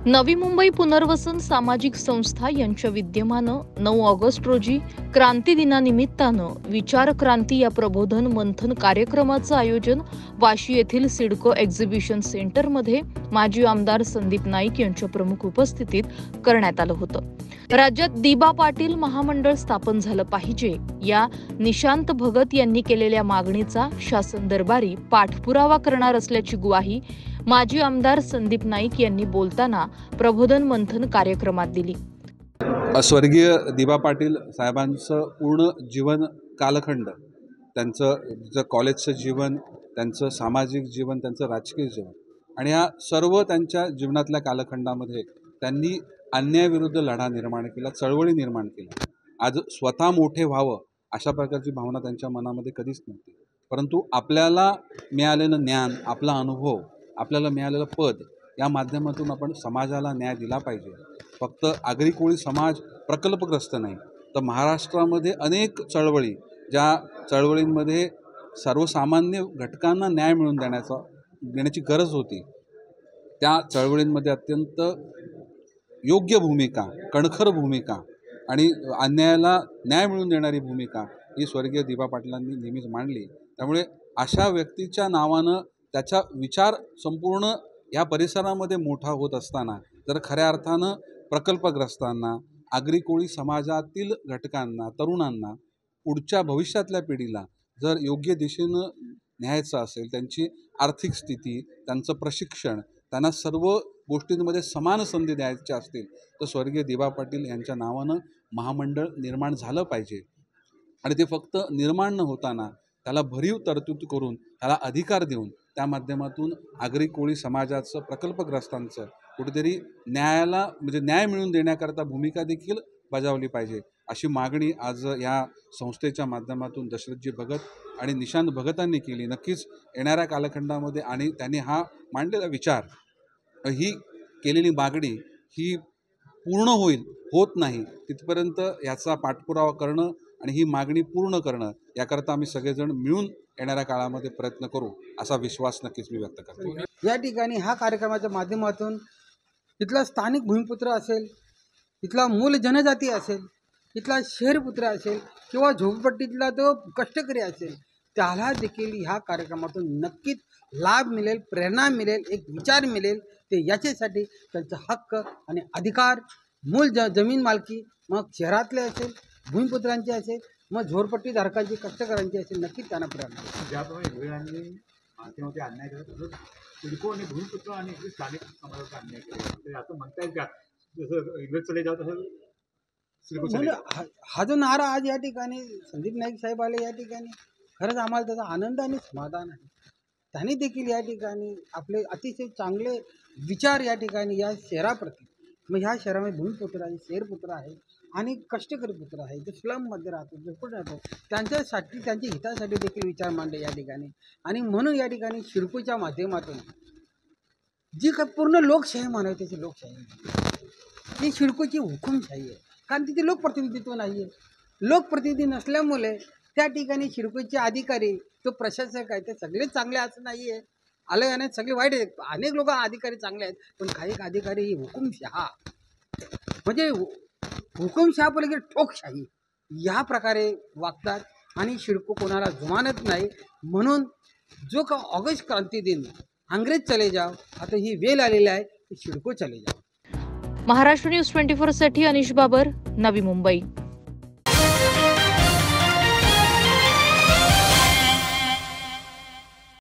नवी मुंबई पुनर्वसन सामाजिक संस्था यांच्या विद्यमानं 9 ऑगस्ट रोजी क्रांती दिनानिमित्तानं विचार क्रांती या प्रबोधन मंथन कार्यक्रमाचं आयोजन वाशी येथील सिडको एक्झिबिशन सेंटरमध्ये माजी आमदार संदीप नाईक यांच्या प्रमुख उपस्थितीत करण्यात आलं होतं। राज्यात दिबा पाटील महामंडळ स्थापन झालं पाहिजे या निशांत भगत यांनी केलेल्या मागणीचा शासन दरबारी पाठपुरावा करणार असल्याची ग्वाही माजी आमदार संदीप नाईक यांनी बोलताना प्रबोधन मंथन कार्यक्रमात दिली। स्वर्गीय दिबा पाटील साहेबांचं पूर्ण जीवन कालखंड, त्यांचं कॉलेजचं जीवन, त्यांचं सामाजिक जीवन, त्यांचं राजकीय जीवन आणि ह्या सर्व त्यांच्या जीवनातल्या कालखंडामध्ये त्यांनी अन्यायाविरुद्ध लढा निर्माण केला, चळवळी निर्माण केल्या। आज स्वतः मोठे व्हावं अशा प्रकारची भावना त्यांच्या मनामध्ये कधीच नव्हती, परंतु आपल्याला मिळालेलं ज्ञान, आपला अनुभव, आपल्याला मिळालेलं पद या माध्यमातून आपण समाजाला न्याय दिला पाहिजे। फक्त आगरी कोळी समाज प्रकल्पग्रस्त नाही, तर महाराष्ट्रामध्ये अनेक चळवळी, ज्या चळवळींमध्ये सर्वसामान्य घटकांना न्याय मिळवून देण्याची गरज होती, त्या चळवळींमध्ये अत्यंत योग्य भूमिका, कणखर भूमिका आणि अन्यायाला न्याय मिळवून देणारी भूमिका ही स्वर्गीय दिबा पाटलांनी नेहमीच मांडली। त्यामुळे अशा व्यक्तीच्या नावानं त्याचा विचार संपूर्ण या परिसरामध्ये मोठा होत असताना जर खऱ्या अर्थानं प्रकल्पग्रस्तांना, आगरी कोळी समाजातील घटकांना, तरुणांना, पुढच्या भविष्यातल्या पिढीला जर योग्य दिशेनं न्यायचं असेल, त्यांची आर्थिक स्थिती, त्यांचं प्रशिक्षण, त्यांना सर्व गोष्टींमध्ये समान संधी द्यायच्या असतील तर स्वर्गीय दिबा पाटील यांच्या नावानं महामंडळ निर्माण झालं पाहिजे। आणि ते फक्त निर्माण न होताना त्याला भरीव तरतूद करून, त्याला अधिकार देऊन, त्या माध्यमातून आगरी कोळी समाजाचं, प्रकल्पग्रस्तांचं कुठेतरी न्यायाला म्हणजे न्याय मिळवून देण्याकरता भूमिका देखील बजावली पाहिजे, अशी मागणी आज या संस्थेच्या माध्यमातून दशरथजी भगत आणि निशांत भगतांनी केली। नक्कीच येणाऱ्या कालखंडामध्ये आणि त्यांनी हा मांडलेला विचार, ही केलेली मागणी ही पूर्ण होत नाही तिथपर्यंत याचा पाठपुरावा करणं आणि ही मागणी पूर्ण करणं याकरता आम्ही सगळेजण मिळून येणाऱ्या काळामध्ये प्रयत्न करू, असा विश्वास नक्कीच मी व्यक्त करतो। या ठिकाणी हा कार्यक्रमाच्या माध्यमातून इथला स्थानिक भूमिपुत्र असेल, इथला मूल जनजाती असेल, इथला शहरपुत्र असेल किंवा झोपडपट्टीतला तो कष्टकरी असेल, त्याला देखील ह्या कार्यक्रमातून नक्कीच लाभ मिळेल, प्रेरणा मिळेल, एक विचार मिळेल। ते याच्यासाठी त्यांचा हक्क आणि अधिकार, मूल जमीन मालकी, मग शहरातले असेल, भूमिपुत्रांचे असेल, मग झोरपट्टीधारकांची, कष्टकऱ्यांची असेल, नक्कीच त्यांना प्रेरणा मिळेल। ज्याप्रमाणे इंग्रजांनी माध्यमामध्ये अन्याय केला, तसंच सिडको आणि भूमिपुत्र आणि स्थानिक समाजाचा अन्याय केला, असं म्हणता येईल का? जसं इंग्रज चले जाव तसं सिडको चले जाव। हा जो नारा आज या ठिकाणी संदीप नाईक साहेब आले या ठिकाणी, खरंच आम्हाला त्याचा आनंद आणि समाधान आहे। त्यांनी देखील या ठिकाणी आपले अतिशय चांगले विचार या ठिकाणी या शहराप्रती, मग ह्या शहरामध्ये भूमिपुत्र आहे, शहरपुत्र आहे आणि कष्टकरी पुत्र आहे, जे स्लममध्ये राहतो, झोपड राहतो, त्यांच्यासाठी, त्यांच्या हितासाठी देखील विचार मांडले या ठिकाणी। आणि म्हणून या ठिकाणी सिडकोच्या माध्यमातून जी काही पूर्ण लोकशाही म्हणावी त्याची लोकशाही नाही, ही सिडकोची हुकुमशाही आहे, कारण तिथे लोकप्रतिनिधित्व नाही आहे। लोकप्रतिनिधी नसल्यामुळे त्या ठिकाणी सिडकोचे अधिकारी, तो प्रशासक आहे, ते सगळे चांगले असं नाही आहे, आलं आणि सगळे वाईट आहेत। अनेक लोक अधिकारी चांगले आहेत, पण काही अधिकारी ही हुकुमशहा म्हणजे हुकुमशहा पलीकडे ठोकशाही या प्रकारे वागतात आणि सिडको कोणाला जुमानत नाही। म्हणून जो का ऑगस्ट क्रांती दिन अंग्रेज चले जाव, आता ही वेळ आलेली आहे की सिडको चले जाव। महाराष्ट्र न्यूज 24 साठी अनिश बाबर, नवी मुंबई।